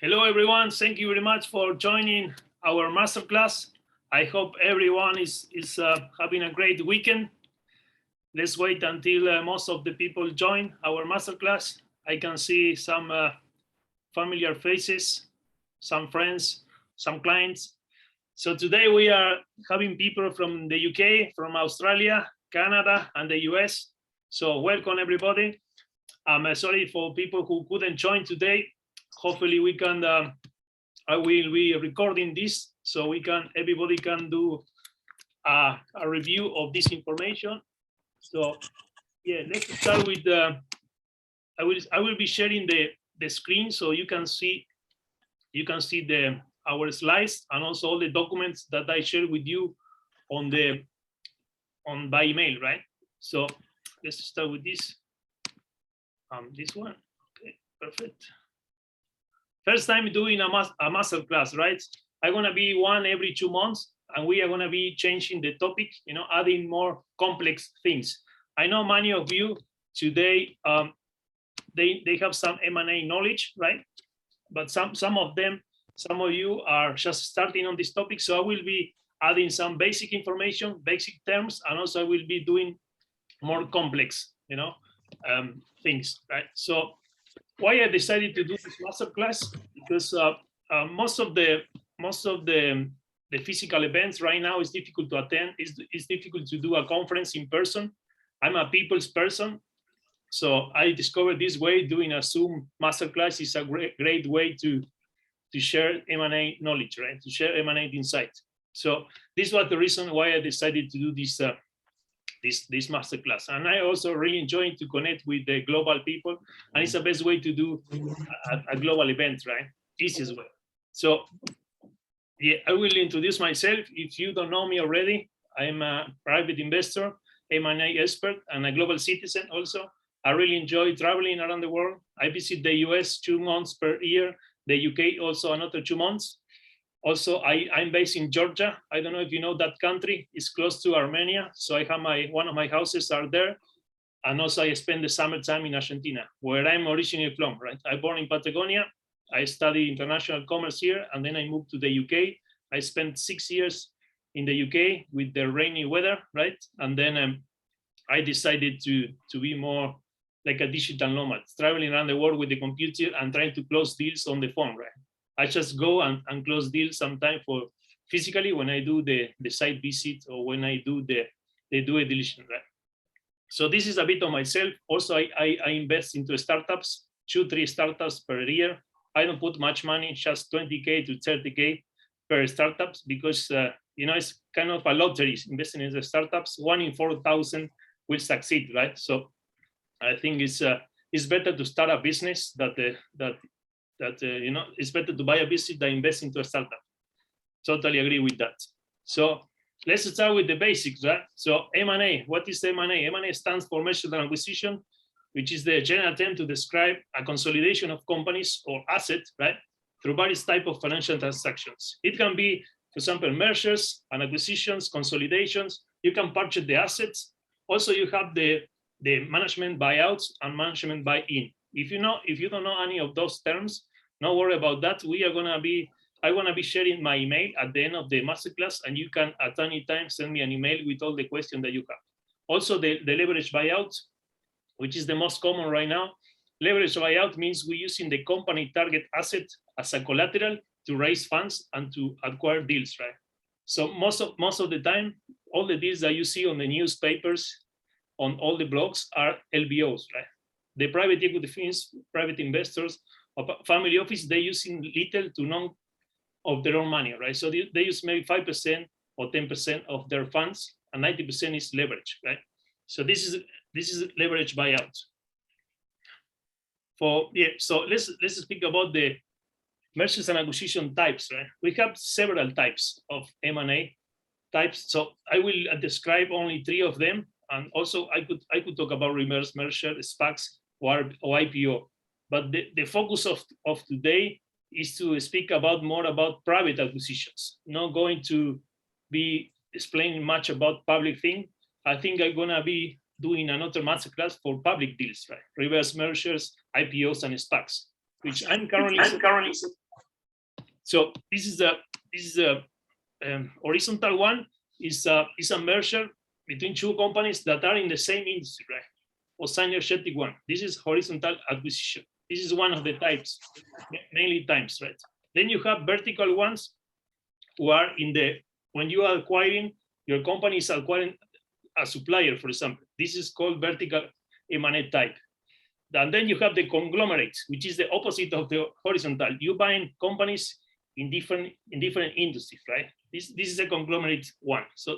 Hello, everyone. Thank you very much for joining our masterclass. I hope everyone is having a great weekend. Let's wait until most of the people join our masterclass. I can see some familiar faces, some friends, some clients. So today we are having people from the UK, from Australia, Canada, and the US. So welcome, everybody. I'm sorry for people who couldn't join today. Hopefully we can, I will be recording this so everybody can do a review of this information. So yeah, let's start with I will be sharing the screen so you can see our slides and also all the documents that I shared with you by email, right? So let's start with this. This one. Okay, perfect. First time doing a master class, right? I'm gonna be one every 2 months, and we are gonna be changing the topic, adding more complex things. I know many of you today, they have some M&A knowledge, right? But some of you are just starting on this topic, so I will be adding some basic information, basic terms, and also I will be doing more complex, things, right? So why I decided to do this masterclass, because most of the physical events right now is difficult to attend. It's difficult to do a conference in person. I'm a people's person, so I discovered this way. Doing a Zoom masterclass is a great way to share M&A knowledge, right? To share M&A insight. So this was the reason why I decided to do this this masterclass. And I also really enjoy to connect with the global people, and it's the best way to do a global event, right? Easiest way. So yeah, I will introduce myself. If you don't know me already, I'm a private investor, M&A expert, and a global citizen also. I really enjoy traveling around the world. I visit the US 2 months per year, the UK also another 2 months. Also, I'm based in Georgia. I don't know if you know that country. It's close to Armenia. So I have one of my houses are there. And also I spend the summertime in Argentina, where I'm originally from, right? I born in Patagonia. I studied international commerce here, and then I moved to the UK. I spent 6 years in the UK with the rainy weather, right? And then I decided to be more like a digital nomad, traveling around the world with the computer and trying to close deals on the phone, right? I just go and close deals sometimes for physically when I do the site visit or when I do the due diligence, right? So this is a bit of myself. Also, I invest into startups, 2-3 startups per year. I don't put much money, just 20K to 30K per startups, because it's kind of a lottery investing in the startups. 1 in 4,000 will succeed, right? So I think it's better to start a business that it's better to buy a business than invest into a startup. Totally agree with that. So let's start with the basics, right? So M&A, what is M&A? M&A stands for merger and acquisition, which is the general term to describe a consolidation of companies or assets, right, through various types of financial transactions. It can be, for example, mergers and acquisitions, consolidations. You can purchase the assets. Also, you have the management buyouts and management buy-in. If you don't know any of those terms, no worry about that. I'm gonna be sharing my email at the end of the masterclass, and you can at any time send me an email with all the questions that you have. Also, the leverage buyout, which is the most common right now. Leverage buyout means we're using the company target asset as a collateral to raise funds and to acquire deals, right? So most of the time, all the deals that you see on the newspapers, on all the blogs, are LBOs, right? The private equity firms, private investors, family office, they're using little to none of their own money, right? So they use maybe 5% or 10% of their funds, and 90% is leverage, right? So this is leverage buyout. So let's speak about the mergers and acquisition types, right? We have several types of M&A types. So I will describe only 3 of them, and also I could talk about reverse merger, SPACs, or IPO. But the focus of today is to speak more about private acquisitions. Not going to be explaining much about public thing. I think I'm gonna be doing another masterclass for public deals, right? Reverse mergers, IPOs, and SPACs, which I'm currently So this is a horizontal one. Is a merger between two companies that are in the same industry, right? Or synergetic one. This is horizontal acquisition. This is one of the types, mainly times, right? Then you have vertical ones who are in the, when you are acquiring, your company is acquiring a supplier, for example. This is called vertical M&A type. And then you have the conglomerates, which is the opposite of the horizontal. You buying companies in different industries, right? This is a conglomerate one. So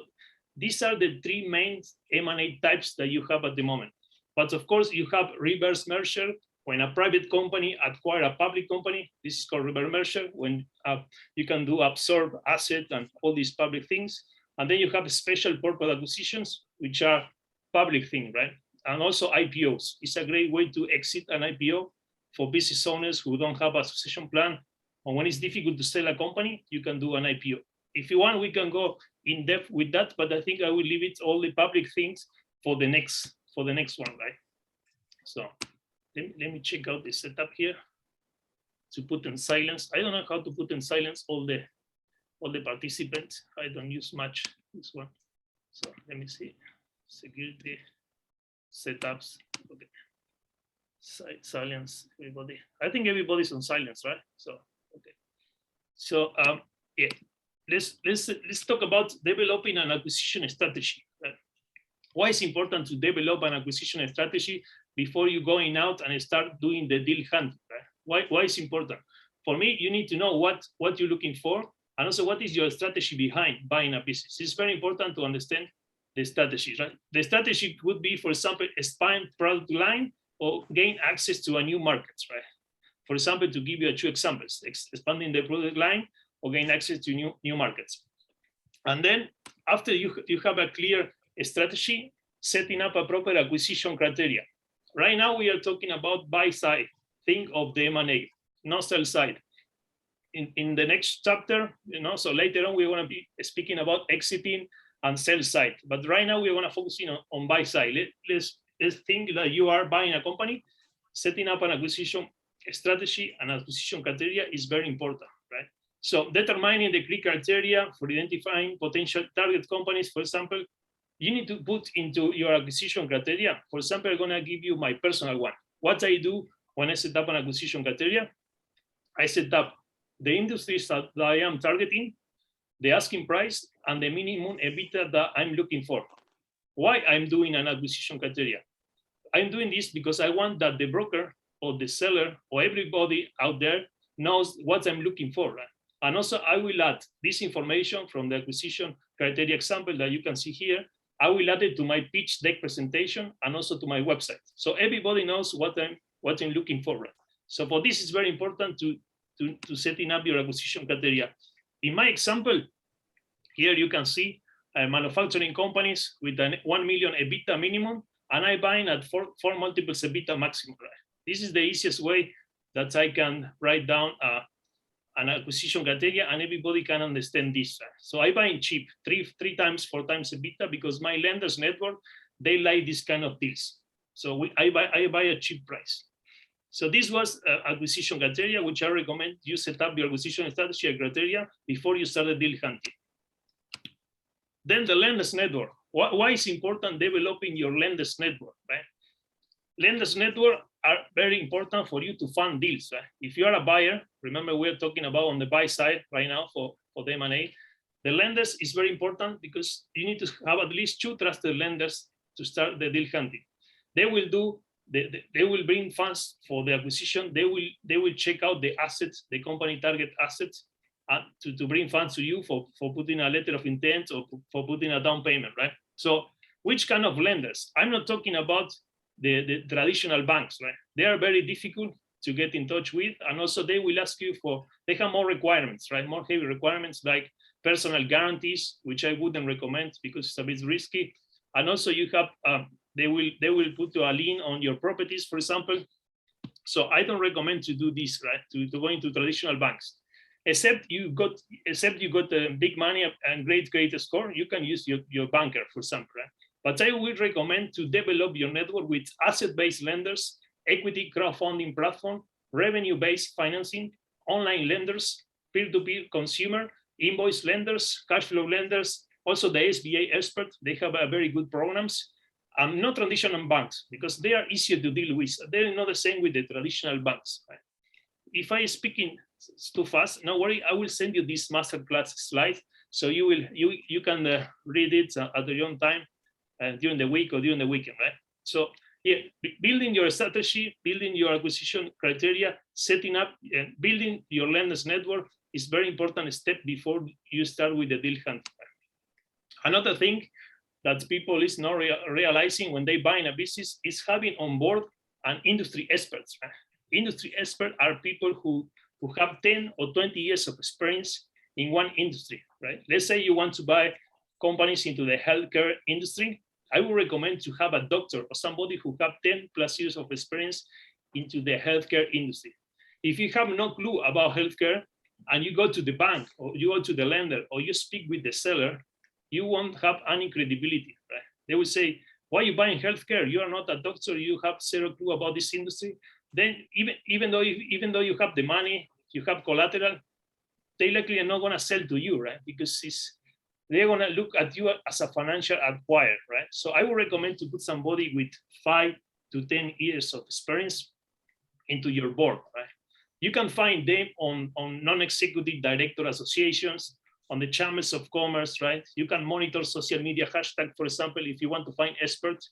these are the three main M&A types that you have at the moment. But of course, you have reverse merger. When a private company acquires a public company, this is called reverse merger. When you can do absorb asset and all these public things. And then you have special purpose acquisitions, which are public thing, right? And also IPOs. It's a great way to exit an IPO for business owners who don't have a succession plan. And when it's difficult to sell a company, you can do an IPO. If you want, we can go in depth with that, but I think I will leave it all the public things for the next one, right? So let me check out the setup here to put in silence. I don't know how to put in silence all the participants. I don't use much this one. So let me see. Security setups. Okay. Silence everybody. I think everybody's on silence, right? So okay. So yeah, let's talk about developing an acquisition strategy. Right? Why is important to develop an acquisition strategy before you going out and start doing the deal hunting? Right? Why is important? For me, you need to know what you're looking for, and also what is your strategy behind buying a business. It's very important to understand the strategy. Right? The strategy could be, for example, expand product line or gain access to a new market. Right? For example, to give you two examples: expanding the product line or gain access to new markets. And then after you have a clear strategy, setting up a proper acquisition criteria. Right now we are talking about buy side, think of the M&A, not sell side. In the next chapter, so later on we're going to be speaking about exiting and sell side. But right now we're going to focus on buy side. Let's think that you are buying a company, setting up an acquisition strategy and acquisition criteria is very important, right? So determining the key criteria for identifying potential target companies, for example, you need to put into your acquisition criteria. For example, I'm going to give you my personal one. What I do when I set up an acquisition criteria, I set up the industries that I am targeting, the asking price, and the minimum EBITDA that I'm looking for. Why I'm doing an acquisition criteria? I'm doing this because I want that the broker or the seller or everybody out there knows what I'm looking for. Right? And also I will add this information from the acquisition criteria example that you can see here. I will add it to my pitch deck presentation and also to my website. So everybody knows what I'm looking for. Right? So for this, it's very important to setting up your acquisition criteria. In my example, here you can see manufacturing companies with a 1 million EBITDA minimum, and I buying at four multiples EBITDA maximum. Right? This is the easiest way that I can write down an acquisition criteria, and everybody can understand this. So I buy cheap, three times, 4 times EBITDA, because my lenders network, they like this kind of deals. So I buy a cheap price. So this was acquisition criteria, which I recommend you set up your acquisition strategy and criteria before you start the deal hunting. Then the lenders network. Why is important developing your lenders network? Right? Lenders network are very important for you to fund deals. Right? If you are a buyer, remember we're talking about on the buy side right now for the M&A, the lenders is very important because you need to have at least 2 trusted lenders to start the deal hunting. They will do they will bring funds for the acquisition. They will check out the assets, the company target assets, to bring funds to you for putting a letter of intent or for putting a down payment, right? So which kind of lenders? I'm not talking about the traditional banks, right? They are very difficult to get in touch with, and also they will ask you they have more requirements, right? More heavy requirements like personal guarantees, which I wouldn't recommend because it's a bit risky. And also you have they will put a lien on your properties, for example. So I don't recommend to do this, right? To go into traditional banks, except you got big money and great score. You can use your banker for example, right? But I would recommend to develop your network with asset-based lenders, equity crowdfunding platform, revenue-based financing, online lenders, peer-to-peer consumer, invoice lenders, cash flow lenders, also the SBA expert. They have a very good programs. Not traditional banks, because they are easier to deal with. They're not the same with the traditional banks. Right? If I speaking too fast, no worry, I will send you this masterclass slide, so you can read it at your own time during the week or during the weekend, right? So yeah, building your strategy, building your acquisition criteria, setting up and building your lenders network is very important step before you start with the deal hunt. Another thing that people is not realizing when they buy in a business is having on board an industry experts. Right? Industry experts are people who have 10 or 20 years of experience in one industry, right? Let's say you want to buy companies into the healthcare industry. I would recommend to have a doctor or somebody who have 10 plus years of experience into the healthcare industry. If you have no clue about healthcare and you go to the bank or you go to the lender or you speak with the seller, you won't have any credibility, right? They will say, why are you buying healthcare? You are not a doctor, you have zero clue about this industry. Then even though you have the money, you have collateral, they likely are not gonna sell to you, right? Because they're gonna look at you as a financial acquirer, right? So I would recommend to put somebody with 5 to 10 years of experience into your board, right? You can find them on non-executive director associations, on the chambers of commerce, right? You can monitor social media hashtag, for example, if you want to find experts.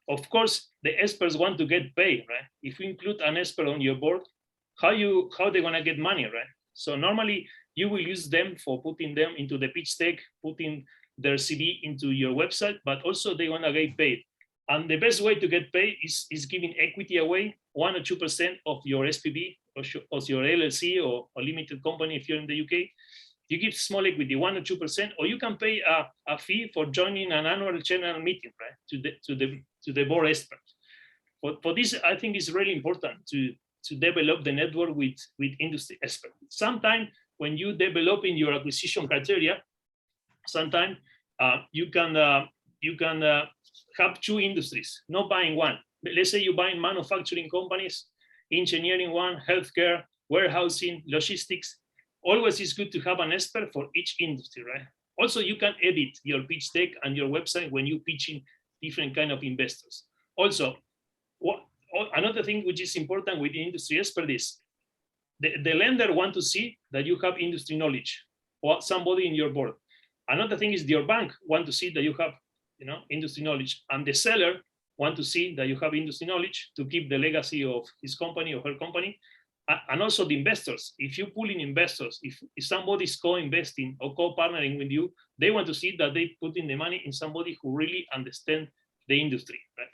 Of course, the experts want to get paid, right? If you include an expert on your board, how they're gonna get money, right? So normally you will use them for putting them into the pitch deck, putting their CV into your website, but also they wanna get paid. And the best way to get paid is giving equity away, 1 or 2% of your SPV or your LLC or a limited company if you're in the UK. You give small equity, 1 or 2%, or you can pay a fee for joining an annual general meeting, right? To the board expert. For this, I think it's really important to develop the network with industry experts. Sometimes when you develop in your acquisition criteria, sometimes you can have 2 industries, not buying one. Let's say you're buying manufacturing companies, engineering one, healthcare, warehousing, logistics. Always is good to have an expert for each industry, right? Also, you can edit your pitch deck and your website when you're pitching different kind of investors. Also, another thing which is important with the industry expert is the lender want to see that you have industry knowledge or somebody in your board. Another thing is your bank want to see that you have, industry knowledge, and the seller want to see that you have industry knowledge to keep the legacy of his company or her company. And also the investors, if you pull in investors, if somebody's co-investing or co-partnering with you, they want to see that they put in the money in somebody who really understands the industry, right?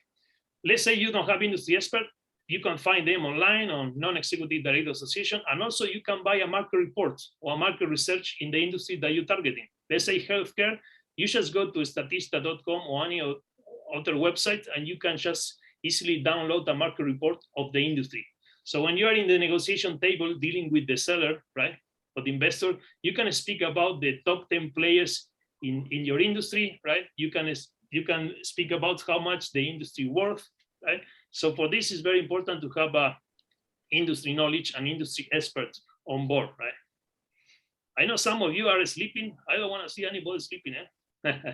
Let's say you don't have industry expert, you can find them online on non-executive director association, and also you can buy a market report or a market research in the industry that you're targeting. Let's say healthcare, you just go to statista.com or any other website, and you can just easily download a market report of the industry. So when you are in the negotiation table dealing with the seller, right, or the investor, you can speak about the top 10 players in your industry, right? You can speak about how much the industry worth, right? So for this, it's very important to have a industry knowledge and industry expert on board, right? I know some of you are sleeping. I don't want to see anybody sleeping, eh?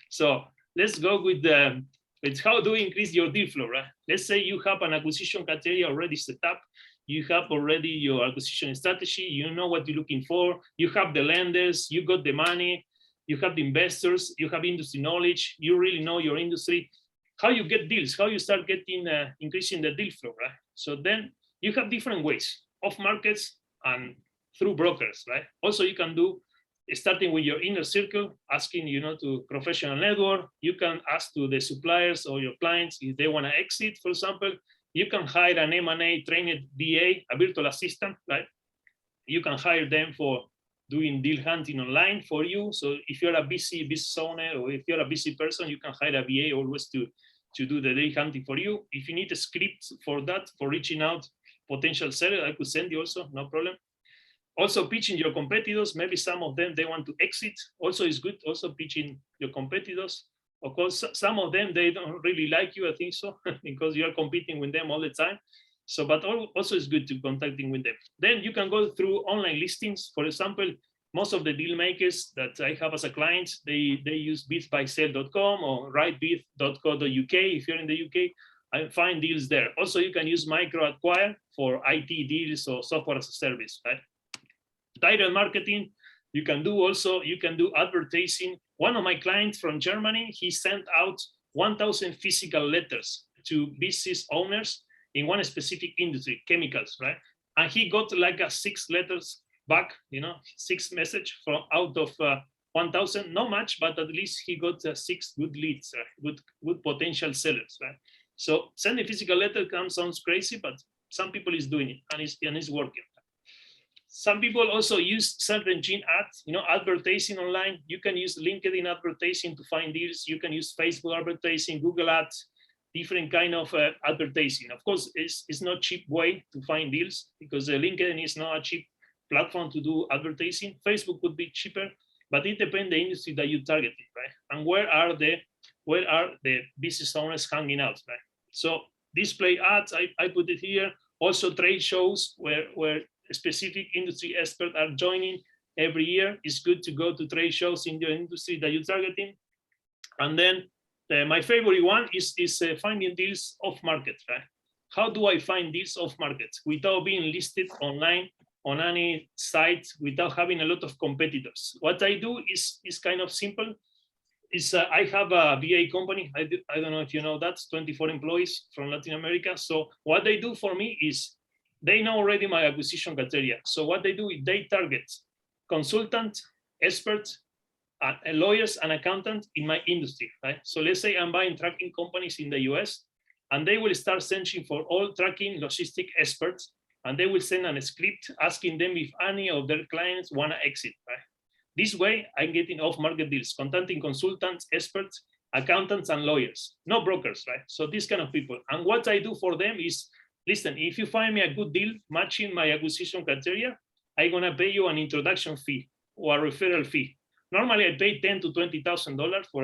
So let's go with how do you increase your deal flow, right? Let's say you have an acquisition criteria already set up. You have already your acquisition strategy. You know what you're looking for. You have the lenders. You got the money. You have the investors. You have industry knowledge. You really know your industry. How you get deals? How you start getting increasing the deal flow, right? So then you have different ways: off markets and through brokers, right? Also, you can do starting with your inner circle, asking, to professional network. You can ask to the suppliers or your clients if they want to exit, for example. You can hire an M&A trained VA, a virtual assistant, right? You can hire them for doing deal hunting online for you. So if you're a busy business owner or if you're a busy person, you can hire a VA always to do the deal hunting for you. If you need a script for that, for reaching out potential seller, I could send you also, no problem. Also pitching your competitors, maybe some of them, they want to exit. Also is good, also pitching your competitors. Of course, some of them, they don't really like you, I think so, because you are competing with them all the time. So, but also it's good to contacting with them. Then you can go through online listings. For example, most of the deal makers that I have as a client, they use bidbysell.com or writebid.co.uk. If you're in the UK, I find deals there. Also, you can use MicroAcquire for IT deals or software as a service, right? Direct marketing, you can do also, you can do advertising. One of my clients from Germany, he sent out 1,000 physical letters to business owners in one specific industry, chemicals, right? And he got like a 6 letters back, 6 message from out of 1,000, not much, but at least he got 6 good leads, good potential sellers, right? So sending physical letter sounds crazy, but some people is doing it and it's working. Some people also use search engine ads, advertising online. You can use LinkedIn advertising to find deals. You can use Facebook advertising, Google ads, different kind of advertising. Of course, it's not cheap way to find deals because LinkedIn is not a cheap platform to do advertising. Facebook could be cheaper, but it depends the industry that you target, right? And where are the business owners hanging out, right? So display ads, I put it here. Also trade shows where specific industry experts are joining every year. It's good to go to trade shows in your industry that you're targeting. And then my favorite one is finding deals off market, right? How do I find deals off market without being listed online on any site, without having a lot of competitors? What I do is kind of simple. I have a VA company. I don't know if you know that, 24 employees from Latin America. So what they do for me is they know already my acquisition criteria. So what they do is they target consultants, experts, lawyers, and accountants in my industry, right? So let's say I'm buying tracking companies in the US, and they will start searching for all tracking logistic experts, and they will send a script asking them if any of their clients want to exit, right? This way, I'm getting off-market deals, contacting consultants, experts, accountants, and lawyers, no brokers, right? So these kind of people. And what I do for them is, listen, if you find me a good deal matching my acquisition criteria, I'm gonna pay you an introduction fee or a referral fee. Normally, I pay $10,000 to $20,000 for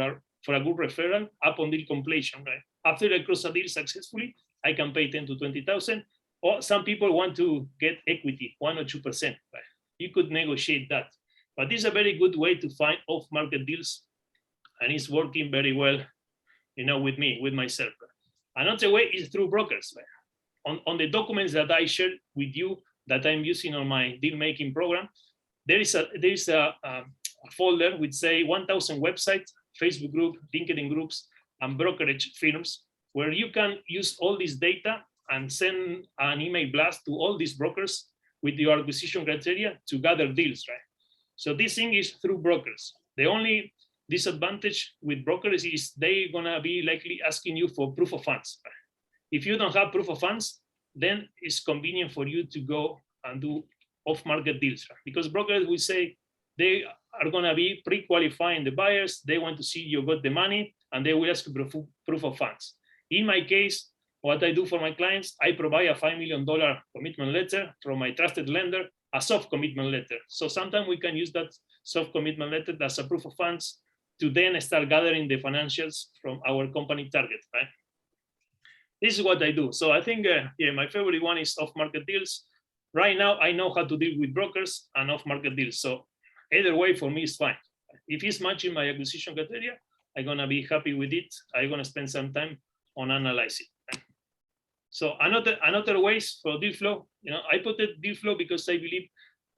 a good referral upon deal completion, right? After I close a deal successfully, I can pay 10 to 20,000. Or some people want to get equity, 1 or 2%, right? You could negotiate that. But this is a very good way to find off-market deals, and it's working very well, with me, with myself. Another way is through brokers. Right? On the documents that I shared with you that I'm using on my deal-making program, there is a folder with say 1,000 websites, Facebook group, LinkedIn groups, and brokerage firms, where you can use all this data and send an email blast to all these brokers with your acquisition criteria to gather deals, right? So this thing is through brokers. The only disadvantage with brokers is they're gonna be likely asking you for proof of funds. If you don't have proof of funds, then it's convenient for you to go and do off-market deals, right? Because brokers will say they are gonna be pre-qualifying the buyers, they want to see you got the money, and they will ask you proof of funds. In my case, what I do for my clients, I provide a $5 million commitment letter from my trusted lender, a soft commitment letter. So sometimes we can use that soft commitment letter as a proof of funds to then start gathering the financials from our company target, right? This is what I do. So I think, my favorite one is off-market deals. Right now, I know how to deal with brokers and off-market deals. So either way, for me, it's fine. If it's matching my acquisition criteria, I'm gonna be happy with it. I'm gonna spend some time on analyzing. So another ways for deal flow, I put it deal flow because I believe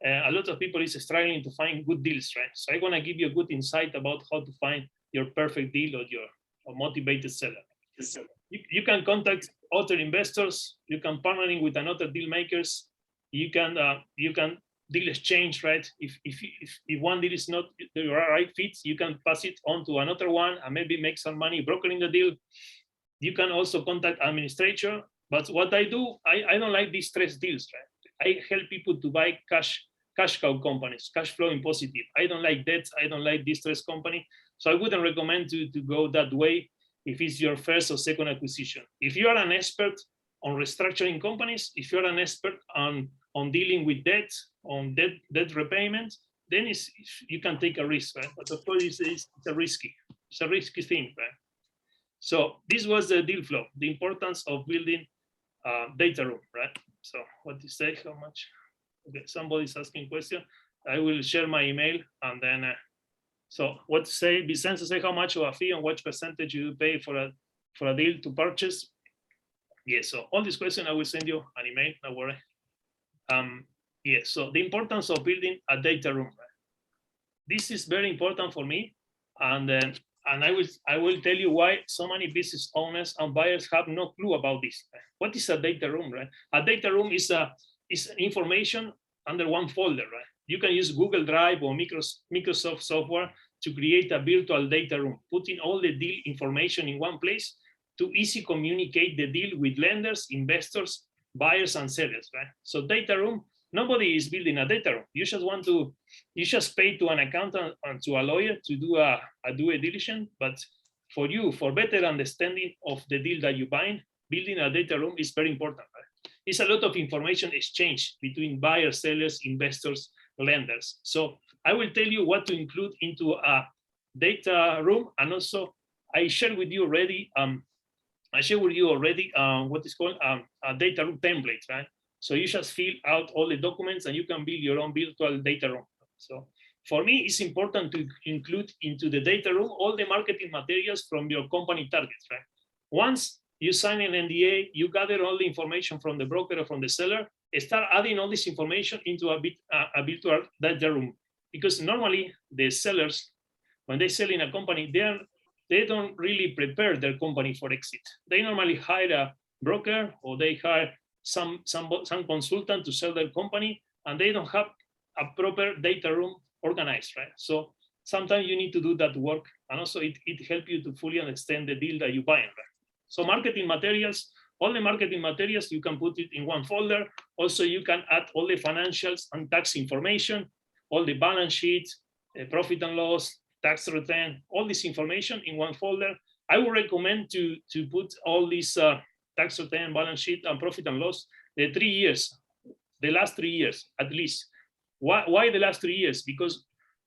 a lot of people is struggling to find good deals, right? So I want to give you a good insight about how to find your perfect deal or your motivated seller. You can contact other investors. You can partnering with another deal makers. You can deal exchange, right? If one deal is not the right fit, you can pass it on to another one and maybe make some money brokering the deal. You can also contact administrator. But what I do, I don't like distressed deals, right? I help people to buy cash cow companies, cash flowing positive. I don't like debt. I don't like distressed company. So I wouldn't recommend to go that way if it's your first or second acquisition. If you are an expert on restructuring companies, if you're an expert on dealing with debt, on debt repayment, then you can take a risk, right? But of course, it's a risky thing, right? So this was the deal flow, the importance of building data room, right? So what you say, how much? Okay, somebody's asking question. I will share my email and then, so what to say, Vicenzo say how much of a fee and what percentage you pay for a deal to purchase. Yeah, so all these questions I will send you an email, don't worry. Yeah, so the importance of building a data room. Right? This is very important for me, and I will tell you why so many business owners and buyers have no clue about this. What is a data room, right? A data room is information under one folder, right? You can use Google Drive or Microsoft software to create a virtual data room, putting all the deal information in one place to easily communicate the deal with lenders, investors, buyers, and sellers, right? So data room, nobody is building a data room. You just pay to an accountant and to a lawyer to do a due diligence. But for you, for better understanding of the deal that you buy, building a data room is very important. Right? It's a lot of information exchange between buyers, sellers, investors, lenders. So I will tell you what to include into a data room, and also I shared with you already. What is called a data room template, right? So you just fill out all the documents and you can build your own virtual data room. So for me, it's important to include into the data room all the marketing materials from your company targets, right? Once you sign an NDA, you gather all the information from the broker or from the seller, start adding all this information into a virtual data room. Because normally the sellers, when they sell in a company, they don't really prepare their company for exit. They normally hire a broker or they hire some consultant to sell their company, and they don't have a proper data room organized, right? So sometimes you need to do that work, and also it helps you to fully understand the deal that you buy, right? So marketing materials, all the marketing materials, you can put it in one folder. Also, you can add all the financials and tax information, all the balance sheets, profit and loss, tax return, all this information in one folder. I would recommend to put all these tax return, balance sheet, and profit and loss, the last 3 years at least. Why the last 3 years? Because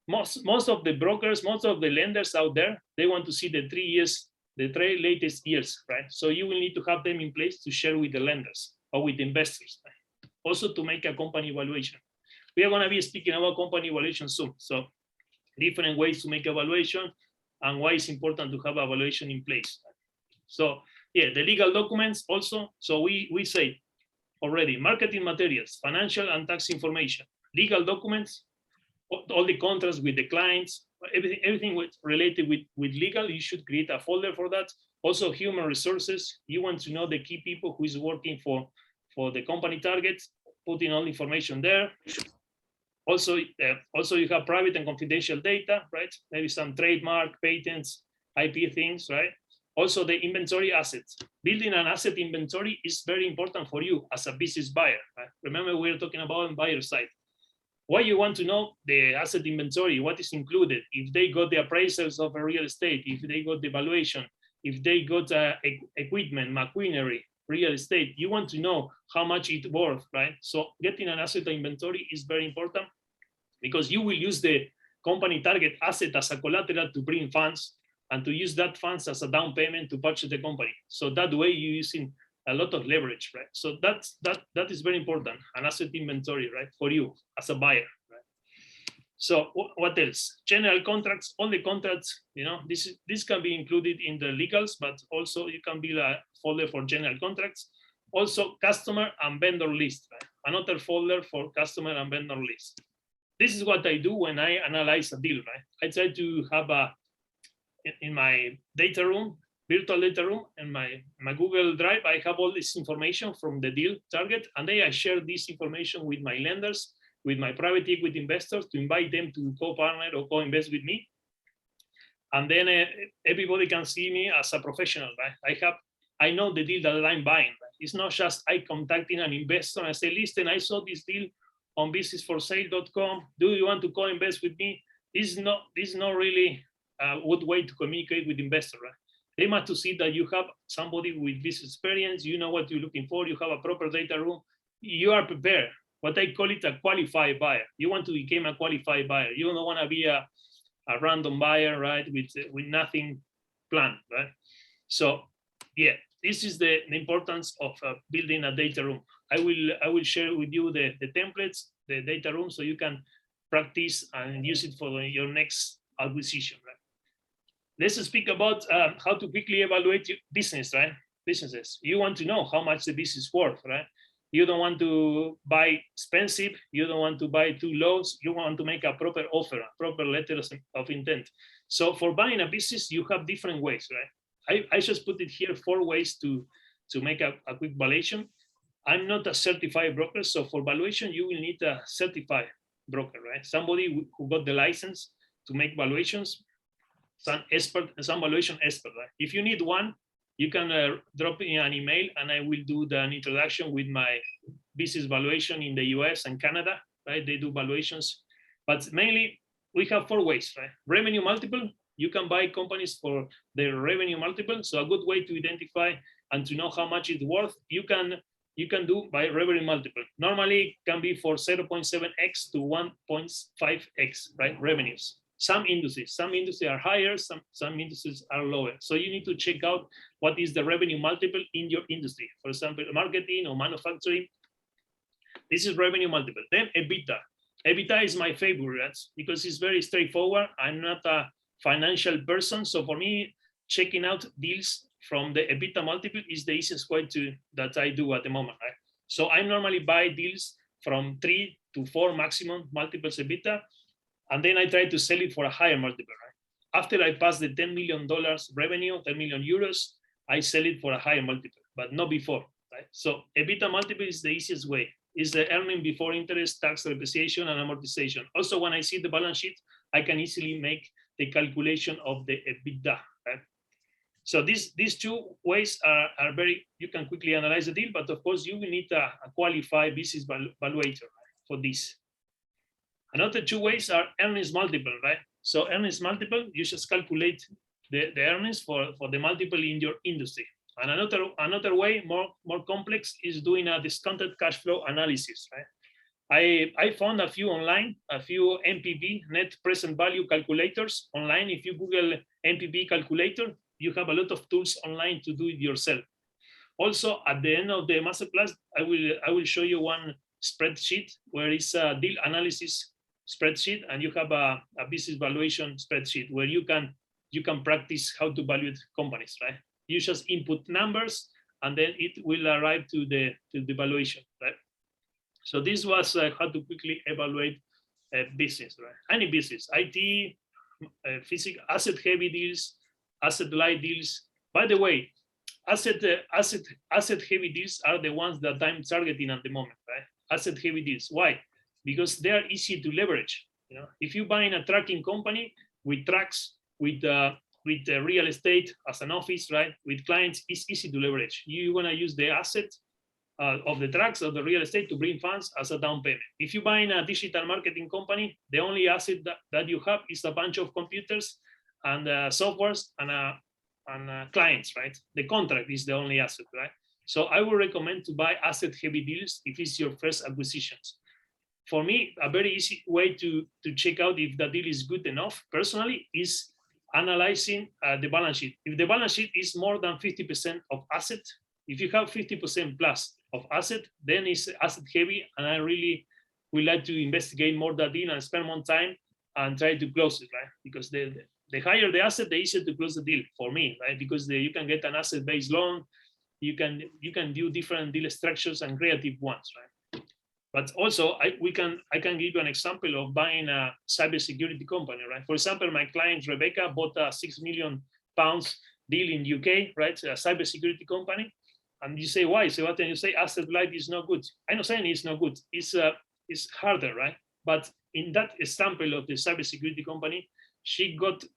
most of the brokers, most of the lenders out there, they want to see the 3 years, the 3 latest years, right? So you will need to have them in place to share with the lenders or with the investors, right? Also to make a company evaluation. We are going to be speaking about company evaluation soon. So different ways to make evaluation and why it's important to have evaluation in place. So yeah, the legal documents also. So we say already marketing materials, financial and tax information, legal documents, all the contracts with the clients, everything related with legal, you should create a folder for that. Also human resources, you want to know the key people who is working for the company targets, putting all the information there. Also you have private and confidential data, right? Maybe some trademark, patents, IP things, right? Also the inventory assets. Building an asset inventory is very important for you as a business buyer, right? Remember, we're talking about on buyer side. Why you want to know the asset inventory, what is included, if they got the appraisals of a real estate, if they got the valuation, if they got equipment, machinery, real estate, you want to know how much it's worth, right? So getting an asset inventory is very important because you will use the company target asset as a collateral to bring funds and to use that funds as a down payment to purchase the company. So that way you're using a lot of leverage, right? So that is very important, an asset inventory, right, for you as a buyer, right? So what else? General contracts, all the contracts, you know, this can be included in the legals, but also you can build a folder for general contracts. Also customer and vendor list, right? Another folder for customer and vendor list. This is what I do when I analyze a deal, right? I try to have in my data room, virtual data room, and my Google Drive, I have all this information from the deal target, and then I share this information with my lenders, with my private equity investors to invite them to co-partner or co-invest with me. And then everybody can see me as a professional, right? I know the deal that I'm buying, right? It's not just I contacting an investor and I say, listen, I saw this deal on businessforsale.com. Do you want to co-invest with me? This is not really a good way to communicate with investor, right? They must to see that you have somebody with this experience, you know what you're looking for, you have a proper data room, you are prepared. What I call it a qualified buyer. You want to become a qualified buyer. You don't want to be a random buyer, right, with nothing planned, right? So yeah, this is the importance of building a data room. I will share with you the templates, the data room, so you can practice and use it for your next acquisition. Right? Let's speak about how to quickly evaluate your business, right? Businesses. You want to know how much the business is worth, right? You don't want to buy expensive. You don't want to buy too low. You want to make a proper offer, a proper letter of intent. So for buying a business, you have different ways, right? I just put it here 4 ways to make a quick valuation. I'm not a certified broker, so for valuation, you will need a certified broker, right? Somebody who got the license to make valuations, some valuation expert, right? If you need one, you can drop me an email and I will do an introduction with my business valuation in the US and Canada, right? They do valuations, but mainly we have 4 ways, right? Revenue multiple, you can buy companies for their revenue multiple. So a good way to identify and to know how much it's worth, you can do by revenue multiple. Normally it can be for 0.7x to 1.5x, right? Revenues. Some industries are higher, some industries are lower. So you need to check out what is the revenue multiple in your industry. For example, marketing or manufacturing. This is revenue multiple. Then EBITDA. EBITDA is my favorite because it's very straightforward. I'm not a financial person, so for me, checking out deals from the EBITDA multiple is the easiest way that I do at the moment. Right? So I normally buy deals from 3 to 4 maximum multiples EBITDA, and then I try to sell it for a higher multiple. Right? After I pass the $10 million revenue, 10 million euros, I sell it for a higher multiple, but not before. Right? So EBITDA multiple is the easiest way. Is the earning before interest, tax, depreciation, and amortization. Also, when I see the balance sheet, I can easily make the calculation of the EBITDA. Right? So these 2 ways are very, you can quickly analyze the deal, but of course you will need a qualified business valuator, right, for this. Another 2 ways are earnings multiple, right? So earnings multiple, you just calculate the earnings for the multiple in your industry. And another way, more complex, is doing a discounted cash flow analysis, right? I found a few online, a few NPV, net present value calculators online. If you Google NPV calculator, you have a lot of tools online to do it yourself. Also, at the end of the masterclass, I will show you one spreadsheet where it's a deal analysis spreadsheet, and you have a business valuation spreadsheet where you can practice how to value companies, right? You just input numbers, and then it will arrive to the valuation, right? So this was how to quickly evaluate a business, right? Any business, IT, physical, asset-heavy deals, asset-light deals. By the way, asset-heavy deals are the ones that I'm targeting at the moment, right? Asset-heavy deals. Why? Because they are easy to leverage. You know, if you buy in a trucking company with trucks, with real estate as an office, right? With clients, it's easy to leverage. You want to use the asset of the trucks or the real estate to bring funds as a down payment. If you buy in a digital marketing company, the only asset that you have is a bunch of computers and softwares and clients, right? The contract is the only asset, right? So I would recommend to buy asset-heavy deals if it's your first acquisitions. For me, a very easy way to check out if the deal is good enough, personally, is analyzing the balance sheet. If the balance sheet is more than 50% of asset, if you have 50% plus of asset, then it's asset heavy, and I really would like to investigate more that deal and spend more time and try to close it, right? Because the higher the asset, the easier to close the deal for me, right? Because you can get an asset-based loan, you can do different deal structures and creative ones, right? But also, I can give you an example of buying a cybersecurity company, right? For example, my client Rebecca bought a £6 million deal in UK, right? A cybersecurity company, and you say why? So what can you say? Asset light is not good. I'm not saying it's not good. It's harder, right? But in that example of the cybersecurity company,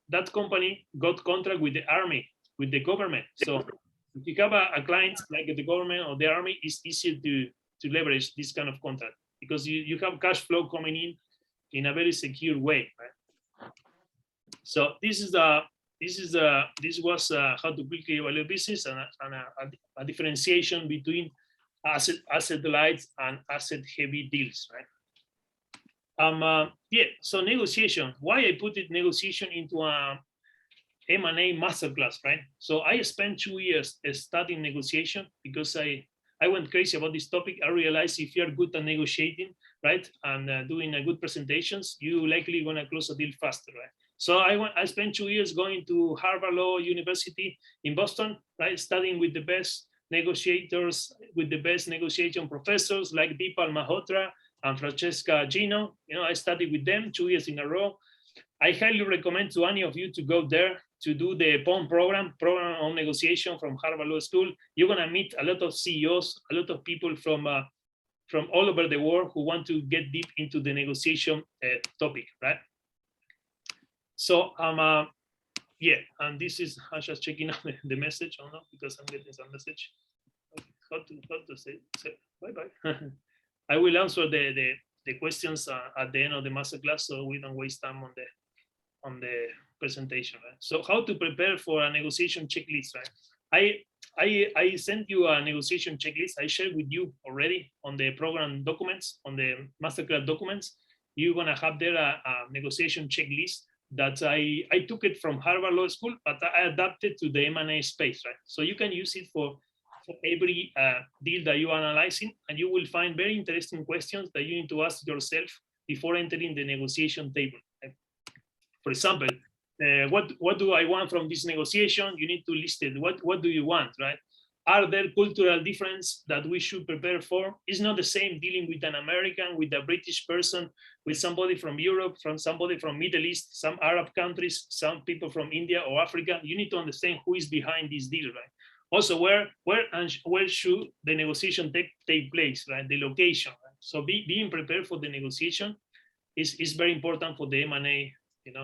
that company got contract with the army, with the government. So if you have a client like the government or the army, it's easier to leverage this kind of contract because you have cash flow coming in a very secure way, right? So this was how to quickly evaluate business and a differentiation between asset light and asset heavy deals, right? So negotiation. Why I put it negotiation into M&A masterclass, right? So I spent 2 years studying negotiation because I went crazy about this topic. I realized if you're good at negotiating, right, and doing good presentations, you likely gonna close a deal faster, right? So I spent 2 years going to Harvard Law University in Boston, right, studying with the best negotiators, with the best negotiation professors like Deepal Malhotra and Francesca Gino. You know, I studied with them 2 years in a row. I highly recommend to any of you to go there to do the POM program on negotiation from Harvard Law School. You're gonna meet a lot of CEOs, a lot of people from all over the world who want to get deep into the negotiation topic, right? So yeah, and this is, I'm just checking out the message, or no, because I'm getting some message. Okay, how to say bye bye. I will answer the questions at the end of the masterclass, so we don't waste time on the presentation, right? So how to prepare for a negotiation checklist, right? I sent you a negotiation checklist. I shared with you already on the program documents, on the masterclass documents. You're gonna have there a negotiation checklist that I took it from Harvard Law School, but I adapted to the M&A space, right? So you can use it for every deal that you're analyzing, and you will find very interesting questions that you need to ask yourself before entering the negotiation table. Right? For example, what do I want from this negotiation? You need to list it. What do you want, right? Are there cultural differences that we should prepare for? It's not the same dealing with an American, with a British person, with somebody from Europe, from somebody from Middle East, some Arab countries, some people from India or Africa. You need to understand who is behind this deal, right? Also, where should the negotiation take place, right? The location. Right? So being prepared for the negotiation is very important for the M&A,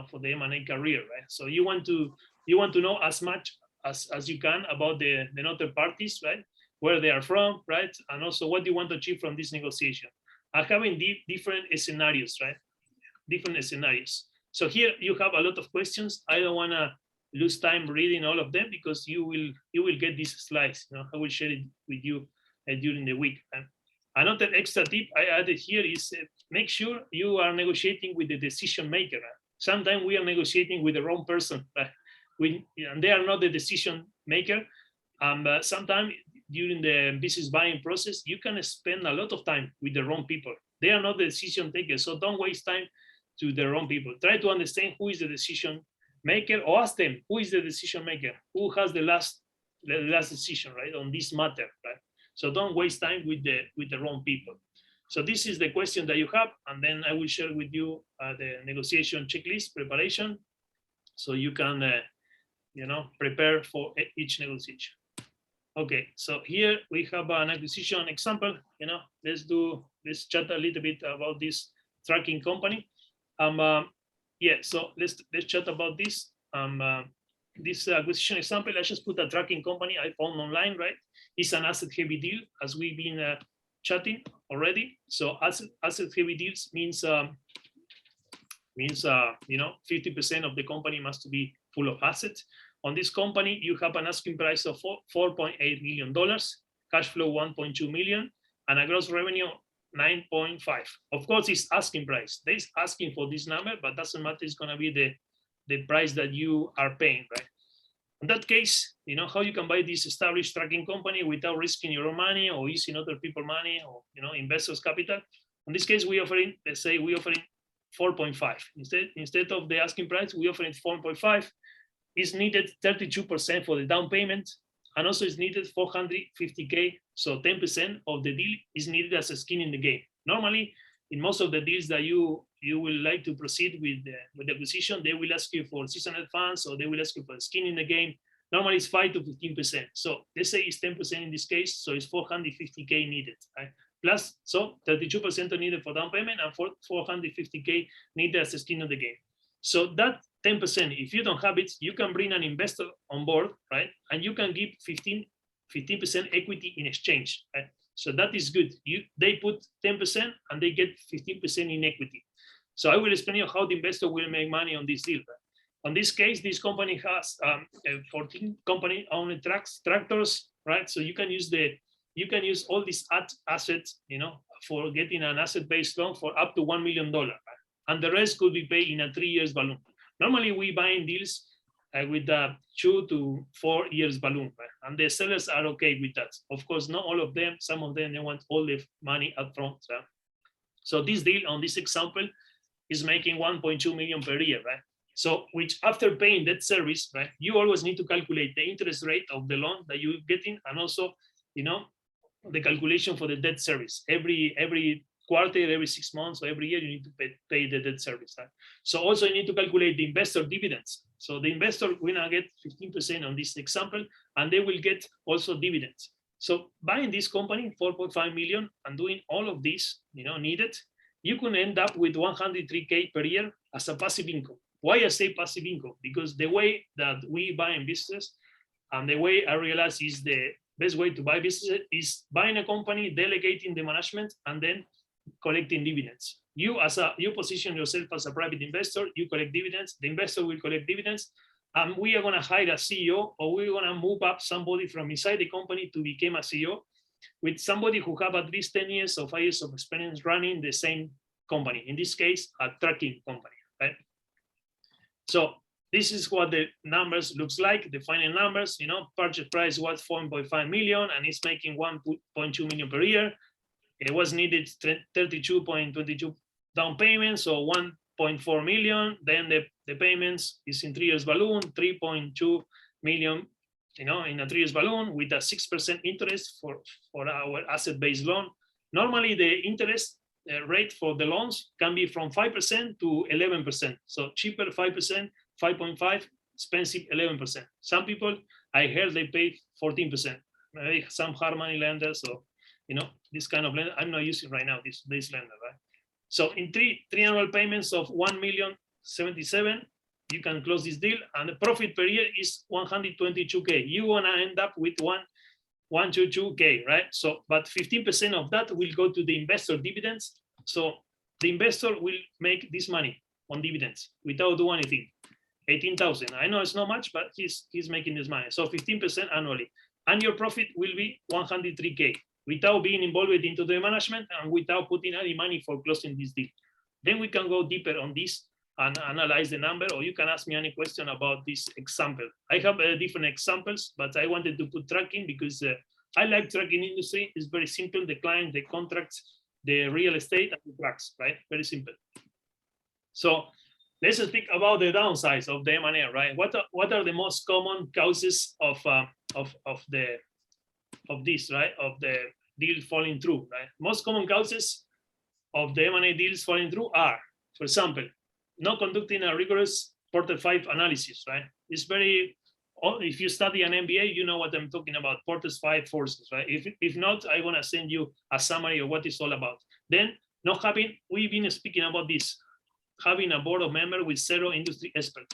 for the M&A career, right? So you want to know as much as you can about the other parties, right? Where they are from, right? And also what you want to achieve from this negotiation. And having different scenarios, right? Different scenarios. So here you have a lot of questions. I don't want to lose time reading all of them because you will get these slides. I will share it with you during the week. Another extra tip I added here is make sure you are negotiating with the decision maker. Sometimes we are negotiating with the wrong person. And they are not the decision maker. Sometimes during the business buying process, you can spend a lot of time with the wrong people. They are not the decision takers, so don't waste time to the wrong people. Try to understand who is the decision maker, or ask them who is the decision maker, who has the last decision, right, on this matter, right? So don't waste time with the wrong people. So this is the question that you have, and then I will share with you the negotiation checklist preparation, so you can prepare for each negotiation. Okay, so here we have an acquisition example. Let's chat a little bit about this tracking company. Yeah, so let's chat about this. This acquisition example, I just put a tracking company I found online, right? It's an asset heavy deal, as we've been chatting already. So asset heavy deals means 50% of the company must be full of assets. On this company, you have an asking price of $4.8 million, cash flow 1.2 million, and a gross revenue 9.5. Of course, it's asking price. They're asking for this number, but doesn't matter. It's going to be the price that you are paying, right? In that case, how you can buy this established tracking company without risking your own money or using other people's money or investors' capital. In this case, let's say we offering 4.5. Instead of the asking price, we offering 4.5. Is needed 32% for the down payment, and also is needed 450K. So 10% of the deal is needed as a skin in the game. Normally, in most of the deals that you will like to proceed with the acquisition, they will ask you for seasonal funds, or they will ask you for skin in the game. Normally, it's 5 to 15%. So let's say it's 10% in this case, so it's 450K needed, right? Plus, so 32% are needed for down payment, and 450K needed as a skin in the game. So that 10%, if you don't have it, you can bring an investor on board, right? And you can give 15% equity in exchange, right? So that is good. They put 10% and they get 15% in equity. So I will explain you how the investor will make money on this deal. Right? On this case, this company has 14 company-owned tractors, right? So you can use all these assets, for getting an asset-based loan for up to $1 million, right? And the rest could be paid in a 3 years balloon. Normally, we buy in deals with a 2 to 4 years balloon, right? And the sellers are okay with that. Of course, not all of them. Some of them, they want all the money up front. Right? So this deal on this example is making 1.2 million per year, right? So which after paying debt service, right, you always need to calculate the interest rate of the loan that you're getting, and also, you know, the calculation for the debt service. Every quarter, every 6 months, or every year, you need to pay the debt service. Right? So also you need to calculate the investor dividends. So the investor will now get 15% on this example, and they will get also dividends. So buying this company, 4.5 million, and doing all of this, you know, needed, you can end up with 103K per year as a passive income. Why I say passive income? Because the way that we buy in business, and the way I realize is the best way to buy business, is buying a company, delegating the management, and then collecting dividends. You position yourself as a private investor, you collect dividends, the investor will collect dividends, and we are going to hire a CEO, or we're going to move up somebody from inside the company to become a CEO, with somebody who have at least 10 years or 5 years of experience running the same company, in this case, a trucking company, right? So this is what the numbers looks like, the final numbers, you know, purchase price was 4.5 million, and it's making 1.2 million per year. It was needed 32.22 down payments, so 1.4 million. Then the payments is in 3 years balloon, 3.2 million, you know, in a 3 years balloon with a 6% interest for our asset-based loan. Normally the interest rate for the loans can be from 5% to 11%. So cheaper 5%, 5.5, expensive 11%. Some people, I heard they pay 14%. Maybe some hard money lenders, or, you know, this kind of lender, I'm not using right now this lender, right? So in three annual payments of 1,077,000, you can close this deal, and the profit per year is 122K. You wanna end up with 122K, right? So, but 15% of that will go to the investor dividends. So the investor will make this money on dividends without doing anything. 18,000. I know it's not much, but he's making this money. So 15% annually, and your profit will be 103K without being involved into the management and without putting any money for closing this deal. Then we can go deeper on this and analyze the number, or you can ask me any question about this example. I have different examples, but I wanted to put trucking because I like trucking industry. It's very simple. The client, the contracts, the real estate, and the trucks, right? Very simple. So let's speak about the downsides of the M&A, right? What are the most common causes of this, right? Of the deal falling through, right? Most common causes of the M&A deals falling through are, for example, not conducting a rigorous Porter 5 analysis, right? It's very, if you study an MBA, you know what I'm talking about, Porter's 5 forces, right? If not, I want to send you a summary of what it's all about. Then not having, we've been speaking about this, having a board of members with zero industry expert.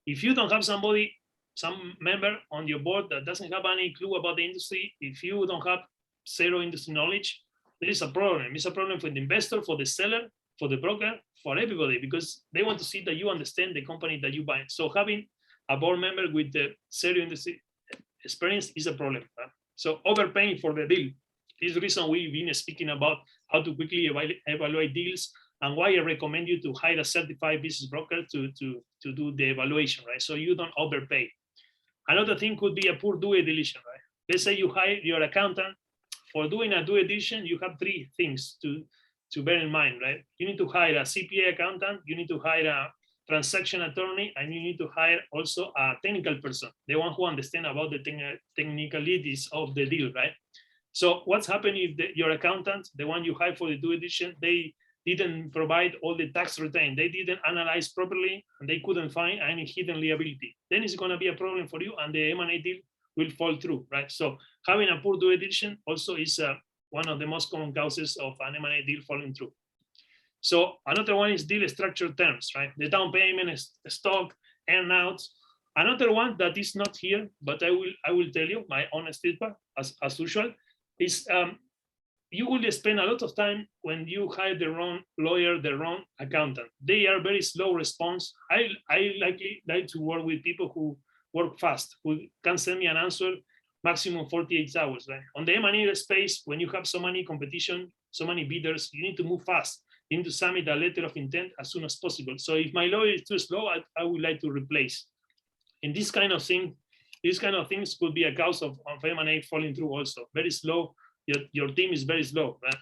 If you don't have some member on your board that doesn't have any clue about the industry, if you don't have zero industry knowledge, there is a problem. It's a problem for the investor, for the seller, for the broker, for everybody, because they want to see that you understand the company that you buy. So having a board member with the zero industry experience is a problem. Right? So overpaying for the deal. This is the reason we've been speaking about how to quickly evaluate deals, and why I recommend you to hire a certified business broker to do the evaluation, right? So you don't overpay. Another thing could be a poor due diligence, right? Let's say you hire your accountant. For doing a due diligence, you have 3 things to bear in mind, right? You need to hire a CPA accountant, you need to hire a transaction attorney, and you need to hire also a technical person, the one who understands about the technicalities of the deal, right? So what's happening if your accountant, the one you hire for the due diligence, they didn't provide all the tax return, they didn't analyze properly, and they couldn't find any hidden liability, then it's going to be a problem for you, and the M&A deal will fall through, right? So having a poor due diligence also is one of the most common causes of an M&A deal falling through. So another one is deal structure terms, right? The down payment, is stock, earnouts. Another one that is not here, but I will tell you my honest feedback as usual is you will spend a lot of time when you hire the wrong lawyer, the wrong accountant. They are very slow response. I like to work with people who work fast, who can send me an answer maximum 48 hours. Right? On the M&A space, when you have so many competition, so many bidders, you need to move fast. You need to submit a letter of intent as soon as possible. So if my lawyer is too slow, I would like to replace. And this kind of things could be a cause of M&A falling through also. Very slow, your team is very slow, right?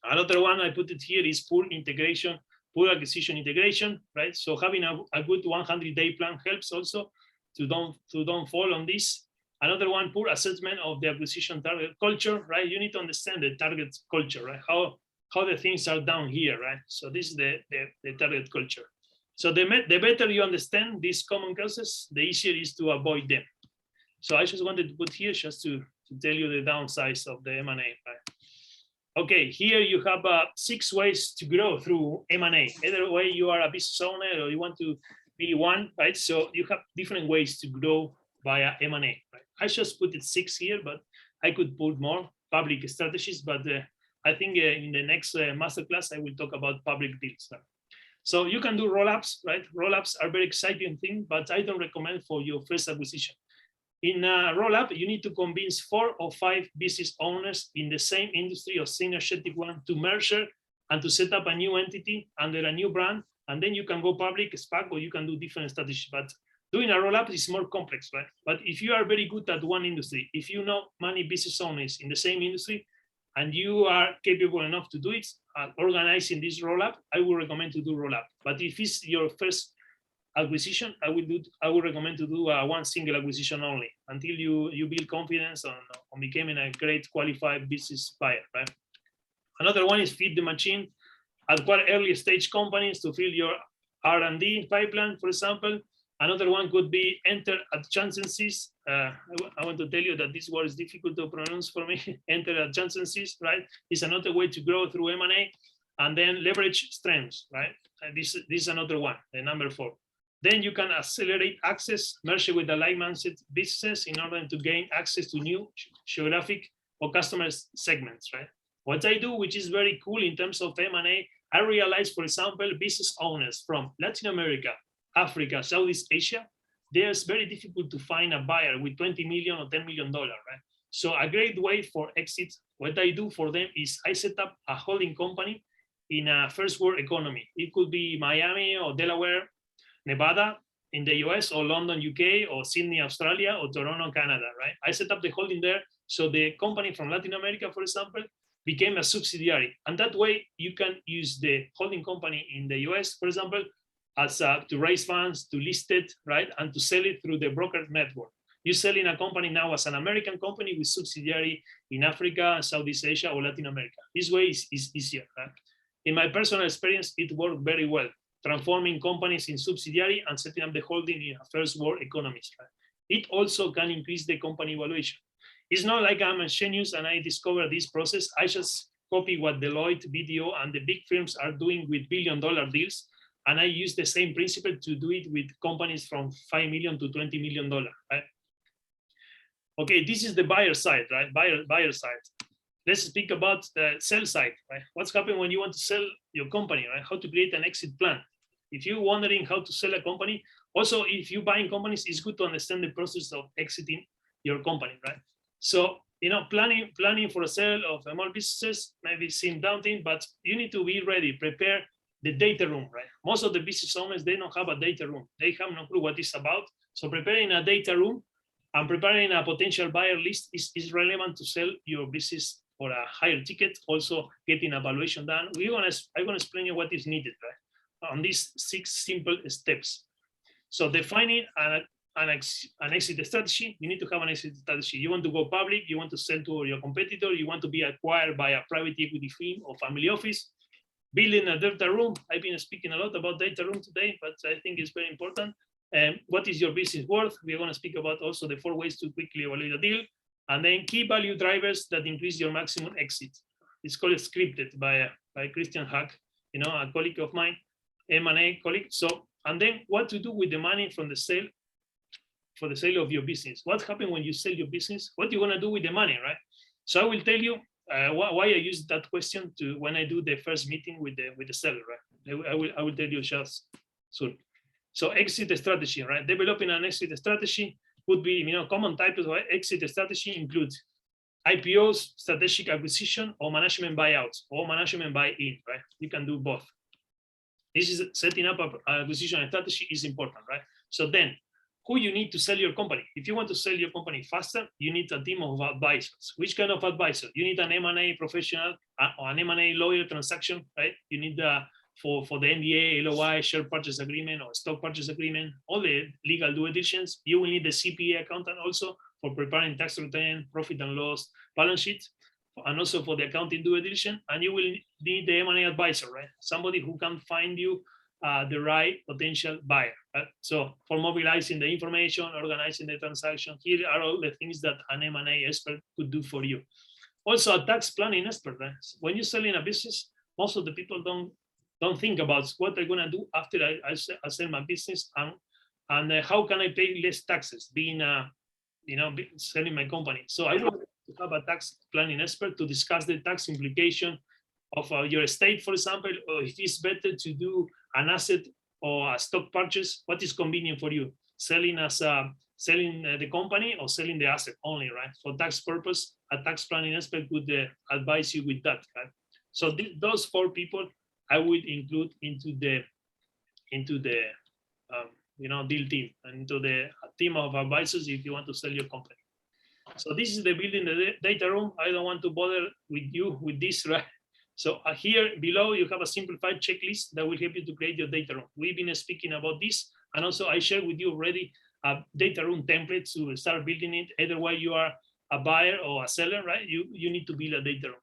Another one I put it here is poor integration, poor acquisition integration, right? So having a good 100-day plan helps also to don't fall on this. Another one, poor assessment of the acquisition target culture, right? You need to understand the target culture, right? How the things are down here, right? So this is the target culture. So the better you understand these common causes, the easier it is to avoid them. So I just wanted to put here just to tell you the downsides of the M&A, right? Okay, here you have 6 ways to grow through M&A. Either way, you are a business owner or you want to be one, right? So you have different ways to grow via M&A, right? I just put it 6 here, but I could put more public strategies, but I think in the next masterclass, I will talk about public deals. Right? So you can do roll-ups, right? Roll-ups are very exciting thing, but I don't recommend for your first acquisition. In a roll-up, you need to convince 4 or 5 business owners in the same industry or synergetic one to merge and to set up a new entity under a new brand, and then you can go public, SPAC, or you can do different strategies. But doing a roll-up is more complex, right? But if you are very good at one industry, if you know many business owners in the same industry, and you are capable enough to do it, organizing this roll-up, I would recommend to do roll-up. But if it's your first acquisition, I would recommend to do one single acquisition only until you build confidence on becoming a great qualified business buyer, right? Another one is feed the machine, acquire early stage companies to fill your R&D pipeline, for example. Another one could be enter adjacencies. I want to tell you that this word is difficult to pronounce for me. Enter adjacencies, right? It's another way to grow through M&A. And then leverage strengths, right? This is another one, the number 4. Then you can accelerate access, merge with the like-minded businesses in order to gain access to new geographic or customer segments, right? What I do, which is very cool in terms of M&A, I realize, for example, business owners from Latin America, Africa, Southeast Asia, there's very difficult to find a buyer with 20 million or $10 million, right? So a great way for exit, what I do for them is I set up a holding company in a first world economy. It could be Miami or Delaware, Nevada in the US, or London, UK, or Sydney, Australia, or Toronto, Canada, right? I set up the holding there. So the company from Latin America, for example, became a subsidiary. And that way you can use the holding company in the US, for example, as to raise funds, to list it, right? And to sell it through the broker network. You're selling a company now as an American company with subsidiary in Africa, Southeast Asia, or Latin America. This way is easier, right? In my personal experience, it worked very well, transforming companies in subsidiary and setting up the holding in a first world economies. Right? It also can increase the company valuation. It's not like I'm a genius and I discovered this process. I just copy what Deloitte, BDO, and the big firms are doing with billion-dollar deals. And I use the same principle to do it with companies from $5 million to $20 million, right? Okay, this is the buyer side, right? Buyer side. Let's speak about the sell side, right? What's happening when you want to sell your company, right? How to create an exit plan. If you're wondering how to sell a company, also if you're buying companies, it's good to understand the process of exiting your company, right? So, you know, planning for a sale of small businesses maybe seem daunting, but you need to be ready, prepare the data room, right? Most of the business owners, they don't have a data room. They have no clue what it's about. So preparing a data room and preparing a potential buyer list is relevant to sell your business for a higher ticket, also getting a valuation done. I'm gonna explain you what is needed, right? On these 6 simple steps. So defining an exit strategy, you need to have an exit strategy. You want to go public, you want to sell to your competitor, you want to be acquired by a private equity firm or family office. Building a data room, I've been speaking a lot about data room today, but I think it's very important. What is your business worth? We're gonna speak about also the 4 ways to quickly evaluate a deal. And then key value drivers that increase your maximum exit. It's called Scripted by Christian Hack, you know, a colleague of mine, M&A colleague. So, and then what to do with the money from the sale, for the sale of your business. What happens when you sell your business? What you're gonna do with the money, right? So I will tell you why I use that question to when I do the first meeting with the seller, right? I will tell you just soon. So exit strategy, right? Developing an exit strategy would be, you know, common types of exit strategy include IPOs, strategic acquisition, or management buyouts, or management buy-in, right? You can do both. This is setting up an acquisition strategy is important, right? So then who you need to sell your company. If you want to sell your company faster, you need a team of advisors. Which kind of advisor? You need an M&A professional or an M&A lawyer transaction, right? You need for the NDA, LOI, share purchase agreement, or stock purchase agreement, all the legal due diligence. You will need the CPA accountant also for preparing tax return, profit and loss, balance sheet, and also for the accounting due diligence. And you will need the M&A advisor, right? Somebody who can find you the right potential buyer. Right? So for mobilizing the information, organizing the transaction, here are all the things that an M&A expert could do for you. Also a tax planning expert. Right? When you're selling a business, most of the people don't think about what they're gonna do after I sell my business and how can I pay less taxes being selling my company. So I want to have a tax planning expert to discuss the tax implication of your estate, for example, or if it's better to do an asset or a stock purchase, what is convenient for you? Selling the company or selling the asset only, right? For tax purpose, a tax planning expert would advise you with that, right? So those 4 people I would include into the deal team and into the team of advisors if you want to sell your company. So this is the building the data room. I don't want to bother with you with this, right? So here below, you have a simplified checklist that will help you to create your data room. We've been speaking about this, and also I shared with you already a data room template to start building it. Either way, you are a buyer or a seller, right? You need to build a data room.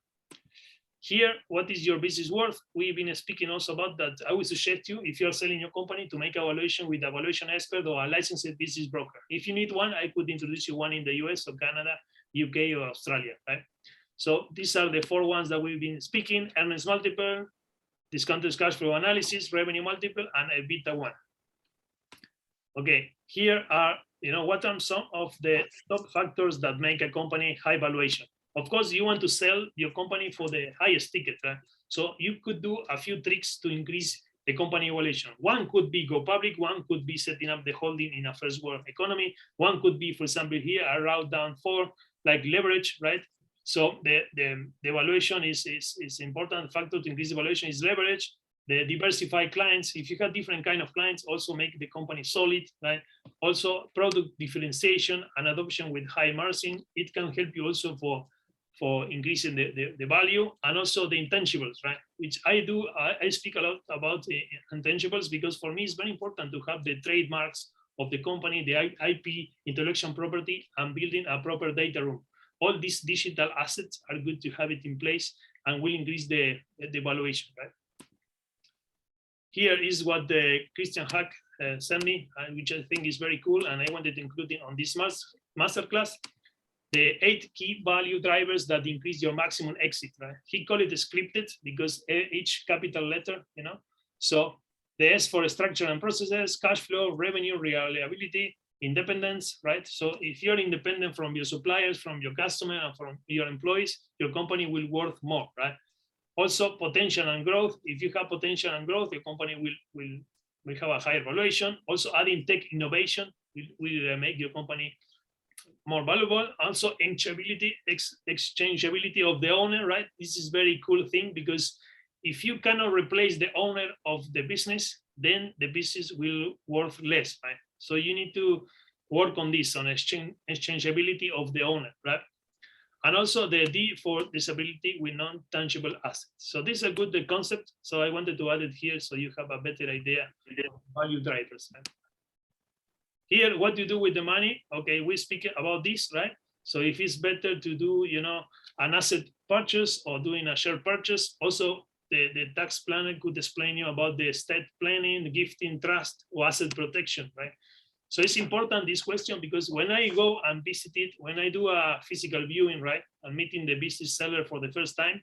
Here, what is your business worth? We've been speaking also about that. I would suggest you, if you're selling your company, to make evaluation with a valuation expert or a licensed business broker. If you need one, I could introduce you one in the US or Canada, UK or Australia, right? So these are the 4 ones that we've been speaking: earnings multiple, discounted cash flow analysis, revenue multiple, and EBITDA 1. Okay, here are, what are some of the top factors that make a company high valuation? Of course, you want to sell your company for the highest ticket, right? So you could do a few tricks to increase the company valuation. One could be go public. One could be setting up the holding in a first world economy. One could be, for example, here a route down 4, like leverage, right? So the valuation is important factor to increase the valuation is leverage. The diversified clients, if you have different kind of clients, also make the company solid, right? Also product differentiation and adoption with high margin. It can help you also for increasing the value, and also the intangibles, right? Which I do, I speak a lot about the intangibles because for me it's very important to have the trademarks of the company, the IP, intellectual property, and building a proper data room. All these digital assets are good to have it in place and will increase the valuation, right? Here is what the Christian Hack sent me, which I think is very cool, and I wanted to include it on this masterclass. The 8 key value drivers that increase your maximum exit, right? He called it scripted because each capital letter, So the S for structure and processes, cash flow, revenue, reliability, independence, right? So if you're independent from your suppliers, from your customer, and from your employees, your company will worth more, right? Also potential and growth. If you have potential and growth, your company will have a higher valuation. Also adding tech innovation will make your company more valuable. Also exchangeability of the owner, right? This is very cool thing because if you cannot replace the owner of the business, then the business will worth less, right? So you need to work on this, on exchangeability of the owner, right? And also the D for disability with non-tangible assets. So this is a good concept. So I wanted to add it here so you have a better idea of value drivers. Right? Here, what you do with the money? Okay, we speak about this, right? So if it's better to do, an asset purchase or doing a share purchase, also the tax planner could explain you about the estate planning, gifting, trust, or asset protection, right? So it's important, this question, because when I go and visit it, when I do a physical viewing, right, and meeting the business seller for the first time,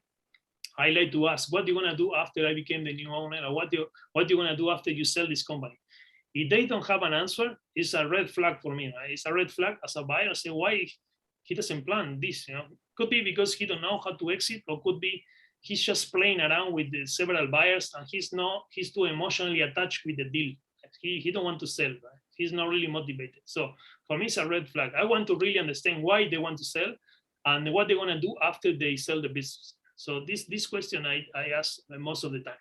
I like to ask, what do you want to do after I became the new owner? Or what do you want to do after you sell this company? If they don't have an answer, it's a red flag for me. Right? It's a red flag as a buyer. I say, why he doesn't plan this? Could be because he don't know how to exit, or could be he's just playing around with the several buyers and he's too emotionally attached with the deal. He don't want to sell. Right? He's not really motivated. So for me, it's a red flag. I want to really understand why they want to sell and what they want to do after they sell the business. So this question I ask most of the time.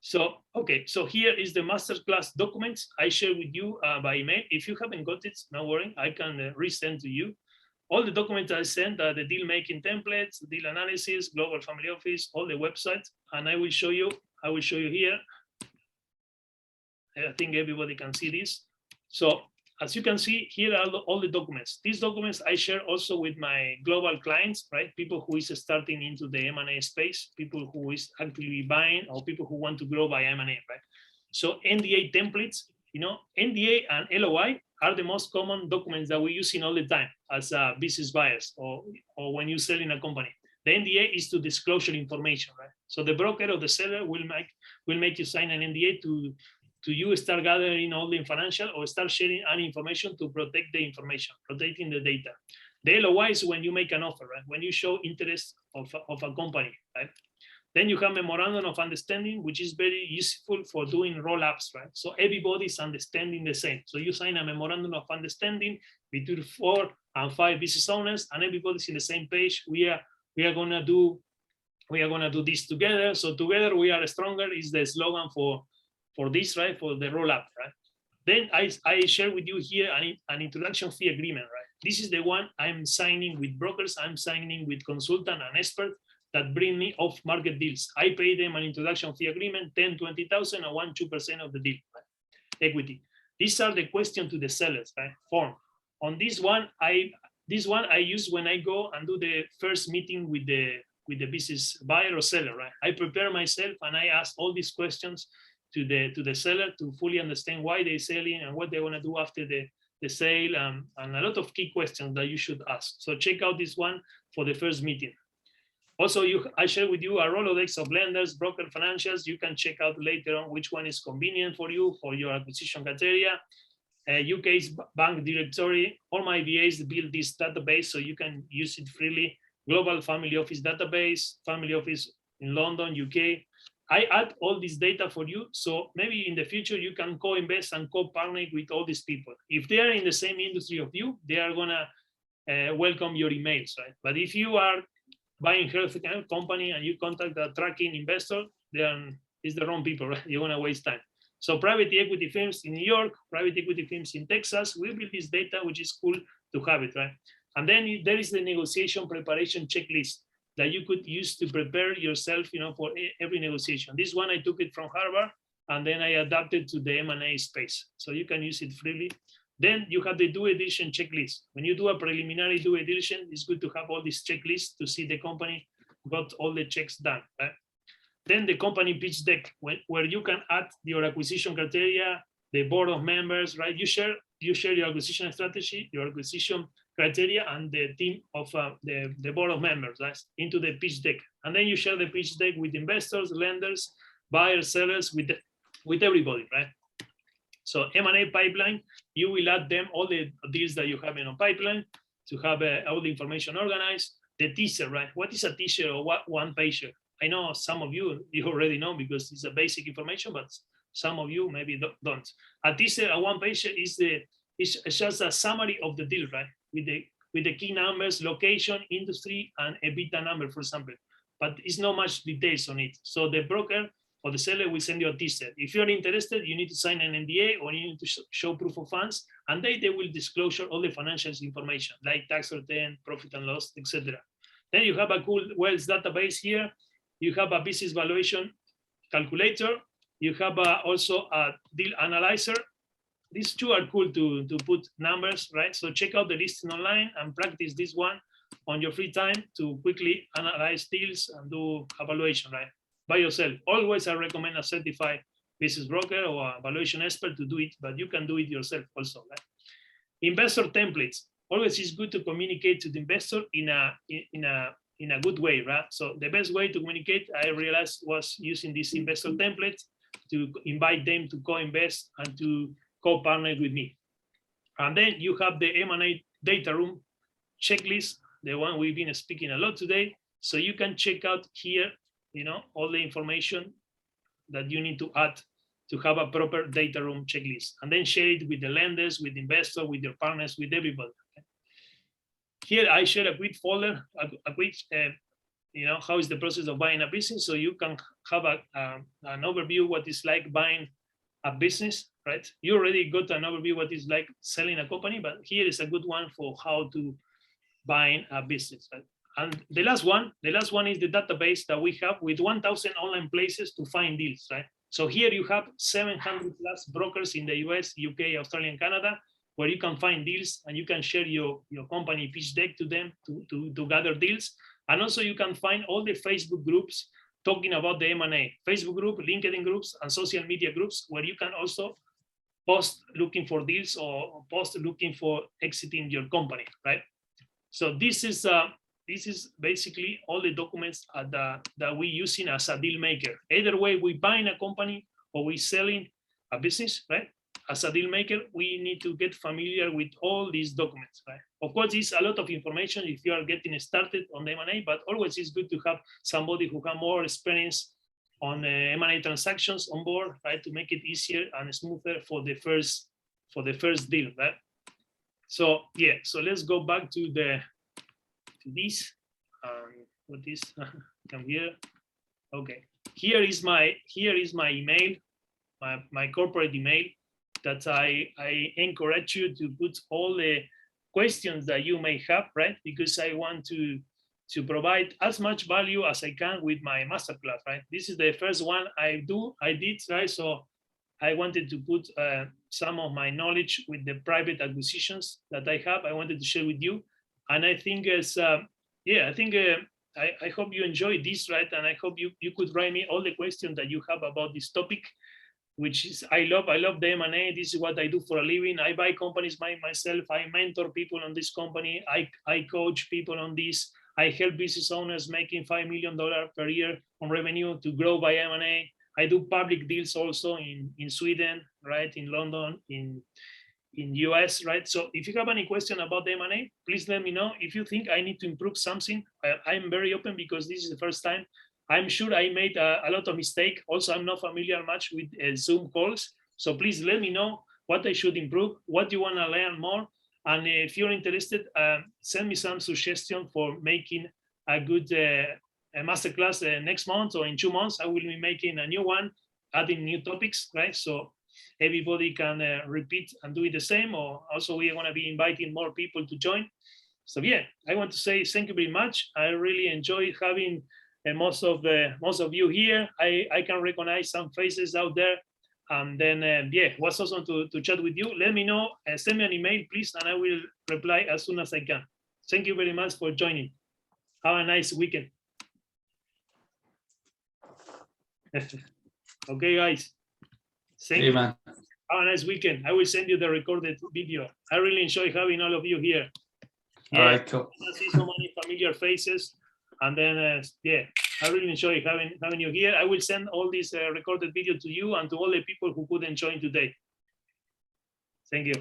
So, okay, so here is the masterclass documents I share with you by email. If you haven't got it, no worry, I can resend to you. All the documents I sent are the deal making templates, deal analysis, global family office, all the websites, and I will show you here. I think everybody can see this. So as you can see, here are all the documents. These documents I share also with my global clients, right? People who is starting into the M&A space, people who is actively buying, or people who want to grow by M&A, right? So NDA templates, you know, NDA and LOI are the most common documents that we use in all the time as business buyers or when you sell in a company. The NDA is to disclosure information, right? So the broker or the seller will make you sign an NDA to you start gathering all the financial or start sharing any information to protect the information, protecting the data. The LOI is when you make an offer, right? When you show interest of a company, right? Then you have memorandum of understanding, which is very useful for doing roll-ups, right? So everybody's understanding the same. So you sign a memorandum of understanding between 4 and 5 business owners, and everybody's in the same page. We are gonna do this together. So together we are stronger is the slogan for this, right? For the roll-up, right? Then I share with you here an introduction fee agreement, right? This is the one I'm signing with brokers, I'm signing with consultant and expert that bring me off-market deals. I pay them an introduction fee agreement, 10, 20,000, and 1-2% of the deal, right? Equity. These are the questions to the sellers, right? Form. On this one I use when I go and do the first meeting with the business buyer or seller, right? I prepare myself and I ask all these questions to the seller to fully understand why they're selling and what they want to do after the sale, and a lot of key questions that you should ask. So check out this one for the first meeting. Also, I share with you a Rolodex of lenders, broker financials. You can check out later on which one is convenient for you for your acquisition criteria. UK's bank directory. All my VAs build this database so you can use it freely. Global family office database, family office in London, UK. I add all this data for you, so maybe in the future you can co-invest and co-partner with all these people. If they are in the same industry of you, they are gonna welcome your emails, right? But if you are buying healthcare company and you contact a tracking investor, then it's the wrong people, right? You're gonna waste time. So private equity firms in New York, private equity firms in Texas, we build this data, which is cool to have it, right? And then there is the negotiation preparation checklist that you could use to prepare yourself, you know, for every negotiation. This one I took it from Harvard, and then I adapted to the M&A space, so you can use it freely. Then you have the due diligence checklist. When you do a preliminary due diligence, it's good to have all these checklists to see the company got all the checks done, right? Then the company pitch deck, where you can add your acquisition criteria, the board of members, right? You share your acquisition strategy, your acquisition criteria, and the team of the board of members, right, into the pitch deck. And then you share the pitch deck with investors, lenders, buyers, sellers, with everybody, right? So M&A pipeline, you will add them all the deals that you have in a pipeline to have all the information organized. The teaser, right? What is a teaser or what one pager? I know some of you already know because it's a basic information, but some of you maybe don't. A teaser, a one pager is just a summary of the deal, right? With the key numbers, location, industry, and EBITDA number, for example. But it's not much details on it. So the broker or the seller will send you a teaser. If you're interested, you need to sign an NDA or you need to show proof of funds, and they will disclose all the financial information like tax return, profit and loss, etc. Then you have a cool wealth database here. You have a business valuation calculator. You have also a deal analyzer. These two are cool to put numbers, right? So check out the listing online and practice this one on your free time to quickly analyze deals and do evaluation, right? By yourself. Always I recommend a certified business broker or a valuation expert to do it, but you can do it yourself also, right? Investor templates. Always is good to communicate to the investor in a good way, right? So the best way to communicate, I realized, was using this investor template to invite them to co-invest and to co-partner with me. And then you have the M&A data room checklist, the one we've been speaking a lot today. So you can check out here, you know, all the information that you need to add to have a proper data room checklist, and then share it with the lenders, with investors, with your partners, with everybody. Okay? Here I share a quick folder, a quick how is the process of buying a business, so you can have an overview what it's like buying a business, right? You already got an overview what it's like selling a company, but here is a good one for how to buying a business, right? And the last one is the database that we have with 1,000 online places to find deals, right? So here you have 700 plus brokers in the US, UK, Australia, and Canada, where you can find deals and you can share your company pitch deck to them to gather deals. And also you can find all the Facebook groups talking about the M&A, Facebook group, LinkedIn groups, and social media groups, where you can also post looking for deals or post looking for exiting your company, right? So this is basically all the documents that we using as a deal maker. Either way, we buying a company or we selling a business, right? As a deal maker, we need to get familiar with all these documents, right? Of course, it's a lot of information if you are getting started on the M&A, but always it's good to have somebody who have more experience on M&A transactions on board, right? To make it easier and smoother for the first deal, right? So yeah, so let's go back to this. What is come here? Okay, here is my email, my corporate email. That I encourage you to put all the questions that you may have, right? Because I want to provide as much value as I can with my masterclass, right? This is the first one I did, right? So I wanted to put some of my knowledge with the private acquisitions that I have. I wanted to share with you, and I think it's I hope you enjoyed this, right? And I hope you could write me all the questions that you have about this topic, which is I love the M&A. This is what I do for a living. I buy companies myself. I mentor people on this company. I coach people on this. I help business owners making $5 million per year on revenue to grow by M&A. I do public deals also in Sweden, right? In London, in US, right? So if you have any question about the M&A, please let me know. If you think I need to improve something, I'm very open because this is the first time. I'm sure I made a lot of mistake. Also, I'm not familiar much with Zoom calls. So please let me know what I should improve, what you want to learn more. And if you're interested, send me some suggestion for making a good a masterclass next month or in 2 months. I will be making a new one, adding new topics, right? So everybody can repeat and do it the same. Or also we are going to be inviting more people to join. So yeah, I want to say thank you very much. I really enjoy having most of you here. I can recognize some faces out there, and then yeah, it was awesome to chat with you. Let me know, send me an email please, and I will reply as soon as I can. Thank you very much for joining. Have a nice weekend. Okay guys, thank you. Have a nice weekend. I will send you the recorded video. I really enjoy having all of you here. Yeah, all right, cool. I see so many familiar faces. And then, yeah, I really enjoy having you here. I will send all this recorded video to you and to all the people who couldn't join today. Thank you.